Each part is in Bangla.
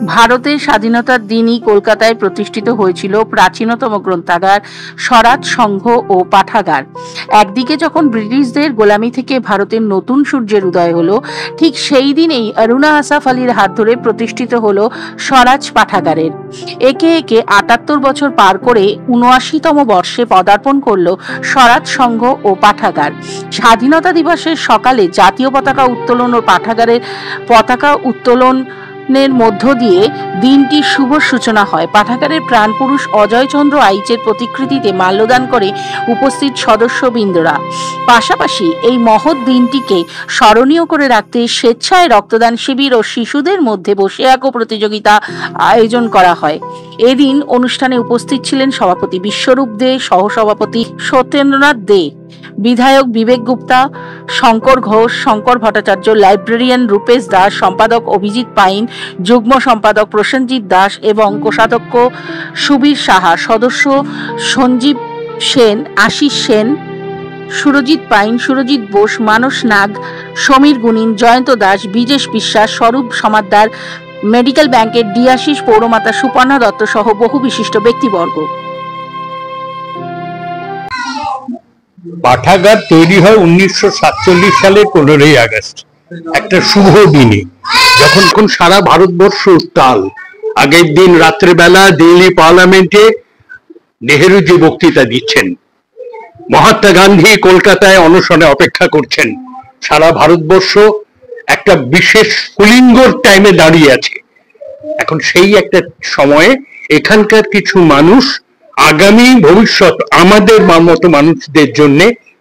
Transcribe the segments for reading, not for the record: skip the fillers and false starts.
ভারতের স্বাধীনতার দিনই কলকাতায় প্রতিষ্ঠিত হয়েছিল প্রাচীনতম গ্রন্থাগার স্বরাজ সংঘ ও পাঠাগার। একদিকে যখন ব্রিটিশদের গোলামি থেকে ভারতের নতুন সূর্যের উদয় হলো, ঠিক সেই দিনেই অরুণা আসফ আলীর হাত ধরে প্রতিষ্ঠিত হলো স্বরাজ পাঠাগারের। একে একে ৭৮ বছর পার করে ৭৯তম বর্ষে পদার্পণ করলো স্বরাজ সংঘ ও পাঠাগার। স্বাধীনতা দিবসের সকালে জাতীয় পতাকা উত্তোলন ও পাঠাগারের পতাকা উত্তোলন মধ্য দিয়ে দিনটির শুভ সূচনা হয়। পাঠাগারের প্রাণপুরুষ অজয়চন্দ্র আইচের প্রতিকৃতিতে মাল্যদান করে উপস্থিত সদস্যবৃন্দরা। পাশাপাশি এই মহৎ দিনটিকে স্মরণীয় করে রাখতে স্বেচ্ছায় রক্তদান শিবির ও শিশুদের মধ্যে বসে আঁকো প্রতিযোগিতা আয়োজন করা হয়। এদিন অনুষ্ঠানে উপস্থিত ছিলেন সভাপতি বিশ্বরূপ দে, সহসভাপতি সত্যেন্দ্রনাথ দে, বিধায়ক বিবেক গুপ্তা, শঙ্কর ঘোষ, শঙ্কর ভট্টাচার্য, লাইব্রেরিয়ান রূপেশ দাস, সম্পাদক অভিজিৎ পাইন, যুগ্ম সম্পাদক প্রসেনজিৎ দাস এবং কোষাধ্যক্ষ সুবীর সাহা, সদস্য সঞ্জীব সেন, আশিস সেন, সুরজিৎ পাইন, সুরজিৎ বোস, মানস নাগ, সমীর গুনিন, জয়ন্ত দাস, বিজেশ বিশ্বাস, স্বরূপ সমাদ্দার, মেডিকেল ব্যাংকের ডিয়াশিস, পৌরমাতা সুপর্ণা দত্ত সহ বহু বিশিষ্ট ব্যক্তিবর্গ। পাঠাগার তৈরি হয় 1947 সালের 15ই আগস্ট, একটা শুভ দিনে, যখন সারা ভারতবর্ষ উত্তাল। আগের দিন রাত্রেবেলা দিল্লি পার্লামেন্টে নেহেরু যে বক্তৃতা দিচ্ছেন, মহাত্মা গান্ধী কলকাতায় অনশনে অপেক্ষা করছেন, সারা ভারতবর্ষ একটা বিশেষ কুলিঙ্গর টাইমে দাঁড়িয়ে আছে। এখন সেই একটা সময়ে এখানকার কিছু মানুষ আগামী ভবিষ্যৎ আমাদের মতো মানুষদের জন্য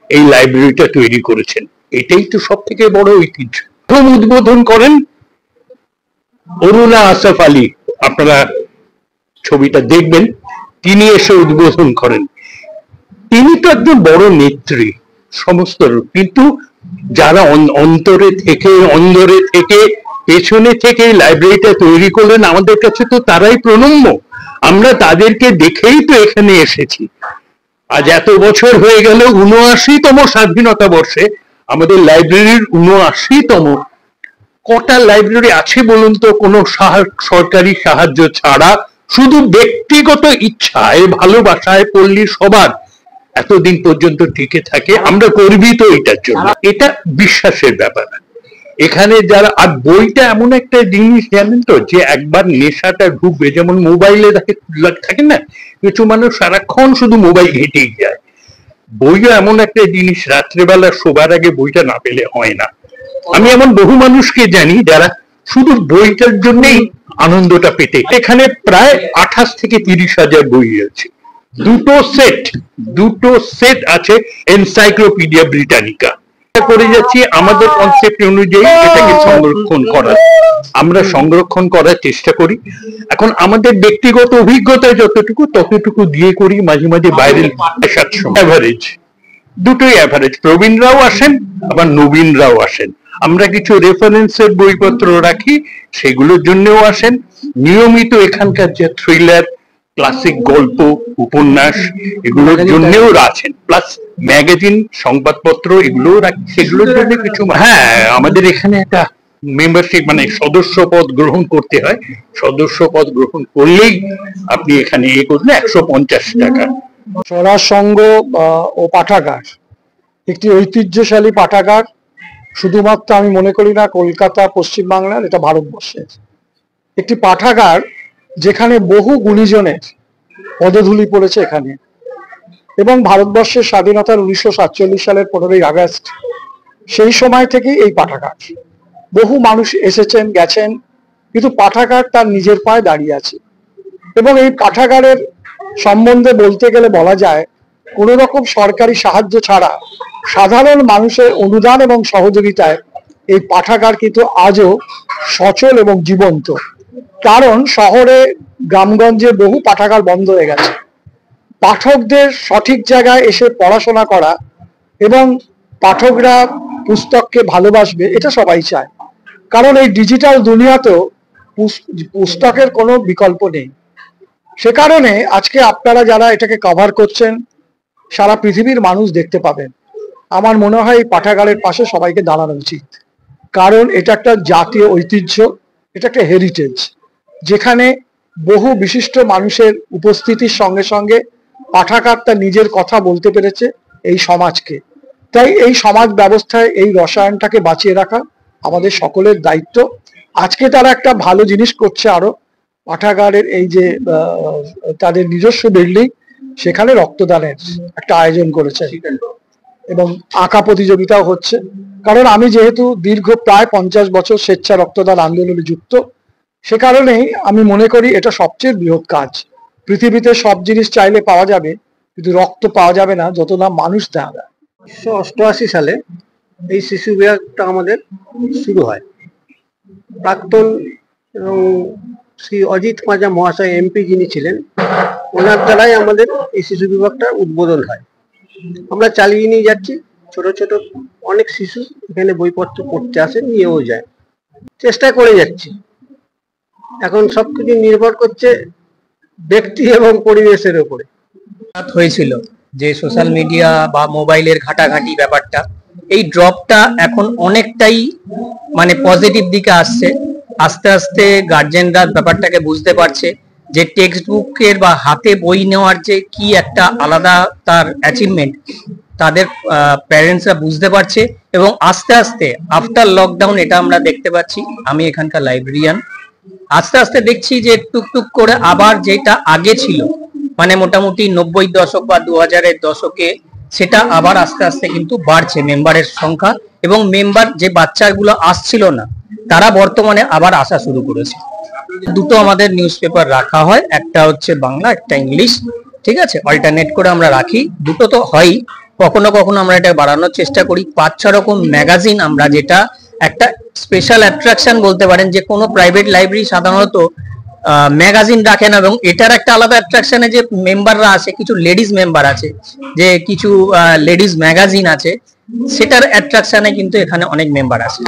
এই লাইব্রেরিটা তৈরি করেছেন। এটাই তো সব থেকে বড় ঐতিহ্য। প্রথম উদ্বোধন করেন অরুণা আসফ আলী, আপনারা ছবিটা দেখবেন, তিনি এসে উদ্বোধন করেন। তিনি তো একজন বড় নেত্রী সমস্ত, কিন্তু যারা অন্তরে থেকে পেছনে থেকে এই লাইব্রেরিটা তৈরি করলেন, আমাদের কাছে তো তারাই প্রণম্য। আমরা তাদেরকে দেখেই তো এখানে এসেছি। আজ এত বছর হয়ে গেল, ৭৯তম স্বাধীনতা বর্ষে আমাদের লাইব্রেরির ৭৯তম। কটা লাইব্রেরি আছে বলুন তো, কোনো সরকারি সাহায্য ছাড়া, শুধু ব্যক্তিগত ইচ্ছায় ভালোবাসায় পল্লী সবার এতদিন পর্যন্ত টিকে থাকে। আমরা গর্বিত এটার জন্য। এটা বিশ্বাসের ব্যাপার। এখানে যারা, আর বইটা এমন একটা জিনিস জানেন তো, যে একবার নেশাটা ঢুকবে, যেমন মোবাইলে থাকে না, কিছু মানুষ সারাক্ষণ শুধু মোবাইল ঘেঁটেই যায়। বইও এমন একটা জিনিস, রাত্রেবেলা শোবার আগে বইটা না পেলে হয় না। আমি এমন বহু মানুষকে জানি যারা শুধু বইটার জন্যই আনন্দটা পেতে। এখানে প্রায় 28 থেকে 30,000 বই আছে। দুটো সেট আছে এনসাইক্লোপিডিয়া ব্রিটানিকা। করে যাচ্ছি আমাদের কনসেপ্ট অনুযায়ী এটাকে সংরক্ষণ করার, আমরা সংরক্ষণ করার চেষ্টা করি। এখন আমাদের ব্যক্তিগত অভিজ্ঞতা যতটুকু ততটুকু দিয়ে করি। মাঝে মাঝে বাইরের অ্যাভারেজ, দুটোই অ্যাভারেজ। প্রবীণরাও আসেন, আবার নবীনরাও আসেন। আমরা কিছু রেফারেন্সের বইপত্র রাখি, সেগুলোর জন্যও আসেন। নিয়মিত এখানকার যে থ্রিলার, ক্লাসিক গল্প, উপন্যাস, এগুলোর জন্যও আছেন। প্লাস ম্যাগাজিন, সংবাদপত্র, এগুলোও রাখি, সেগুলোর জন্য কিছু। হ্যাঁ, আমাদের এখানে একটা মেম্বারশিপ, মানে সদস্য পদ গ্রহণ করতে হয়। সদস্য পদ গ্রহণ করলেই আপনি এখানে করলে 150 টাকা। স্বরাজ সংঘ ও পাঠাগার একটি ঐতিহ্যশালী পাঠাগার। শুধুমাত্র আমি মনে করি না কলকাতা, পশ্চিমবাংলার, এটা ভারতবর্ষের একটি পাঠাগার, যেখানে বহু গুণীজনের পদধূলি পড়েছে এখানে। এবং ভারতবর্ষের স্বাধীনতার 1947 সালের 15ই আগস্ট, সেই সময় থেকেই এই পাঠাগার, বহু মানুষ এসেছেন গেছেন, কিন্তু পাঠাগার তার নিজের পায়ে দাঁড়িয়ে আছে। এবং এই পাঠাগারের সম্বন্ধে বলতে গেলে বলা যায়, কোনো রকম সরকারি সাহায্য ছাড়া সাধারণ মানুষের অনুদান এবং সহযোগিতায় এই পাঠাগার কিন্তু আজও সচল এবং জীবন্ত। কারণ শহরে গ্রামগঞ্জে বহু পাঠাগার বন্ধ হয়ে গেছে। পাঠকদের সঠিক জায়গায় এসে পড়াশোনা করা এবং পাঠকরা পুস্তককে ভালোবাসবে, এটা সবাই চায়। কারণ এই ডিজিটাল দুনিয়াতেও পুস্তকের কোনো বিকল্প নেই। সে কারণে আজকে আপনারা যারা এটাকে কভার করছেন, সারা পৃথিবীর মানুষ দেখতে পাবেন। আমার মনে হয় এই পাঠাগারের পাশে সবাইকে দাঁড়ানো উচিত। কারণ এটা একটা জাতীয় ঐতিহ্য, এটা একটা হেরিটেজ, যেখানে বহু বিশিষ্ট মানুষের উপস্থিতির সঙ্গে সঙ্গে পাঠাগার তার নিজের কথা বলতে পেরেছে এই সমাজকে। তাই এই সমাজ ব্যবস্থায় এই রসায়নটাকে বাঁচিয়ে রাখা আমাদের সকলের দায়িত্ব। আজকে তারা একটা ভালো জিনিস করছে, আরো পাঠাগারের এই যে তাদের নিজস্ব বিল্ডিং, সেখানে রক্তদানের একটা আয়োজন করেছে এবং আঁকা প্রতিযোগিতাও হচ্ছে। কারণ আমি যেহেতু দীর্ঘ প্রায় 50 বছর স্বেচ্ছা রক্তদান আন্দোলনে যুক্ত, সে কারণেই আমি মনে করি এটা সবচেয়ে বৃহৎ কাজ। পৃথিবীতে সব জিনিস চাইলে পাওয়া যাবে, কিন্তু রক্ত পাওয়া যাবে না যত না মানুষ দেওয়া যায়। 1988 সালে এই শিশু বিভাগটা আমাদের শুরু হয়। প্রাক্তন এবং শ্রী অজিত মাজা মহাশয় এমপি যিনি ছিলেন, ওনার দ্বারাই আমাদের এই শিশু বিভাগটা উদ্বোধন হয়। আমরা চালিয়ে নিয়ে যাচ্ছি। ছোট ছোট অনেক শিশু এখানে বইপত্র পড়তে আসে, নিয়েও যায়, চেষ্টা করে যাচ্ছি। এখন সবকিছু নির্ভর করছে ব্যক্তি এবং পরিবেশের উপরে। হয়েছিল যে সোশ্যাল মিডিয়া বা মোবাইলের ঘাটাঘাটি ব্যাপারটা, এই ড্রপটা এখন অনেকটাই মানে পজিটিভ দিকে আসছে। আস্তে আস্তে গার্জেনরা ব্যাপারটাকে বুঝতে পারছে যে টেক্সট বুকের বা হাতে বই নেওয়ার যে কি একটা আলাদা তার অ্যাচিভমেন্ট, তাদের প্যারেন্টসরা বুঝতে পারছে। এবং আস্তে আস্তে আফটার লকডাউন এটা আমরা দেখতে পাচ্ছি। আমি এখানকার লাইব্রেরিয়ান, আস্তে আস্তে দেখছি যে টুকটুক করে আবার যেটা আগে ছিল, মানে মোটামুটি 90 দশক বা 2000-এর দশকে, সেটা আবার আস্তে আস্তে কিন্তু বাড়ছে মেম্বারের সংখ্যা। এবং মেম্বার যে বাচ্চাগুলো আসছিল না, তারা বর্তমানে আবার আসা শুরু করেছে। দুটো আমাদের নিউজ পেপার রাখা হয়, একটা হচ্ছে বাংলা, একটা ইংলিশ, ঠিক আছে, অল্টারনেট করে আমরা রাখি। দুটো তো হয়ই, কখনো কখনো আমরা এটা বাড়ানোর চেষ্টা করি। 5-6 রকম ম্যাগাজিন আমরা, যেটা একটা স্পেশাল অ্যাট্রাকশন বলতে পারেন, যে কোনো প্রাইভেট লাইব্রেরি সাধারণত ম্যাগাজিন রাখে না। এবং এটার একটা আলাদা অ্যাট্রাকশনে যে মেম্বাররা আছে, কিছু লেডিস মেম্বার আছে, যে কিছু লেডিস ম্যাগাজিন আছে, সেটার অ্যাট্রাকশনে কিন্তু এখানে অনেক মেম্বার আছে।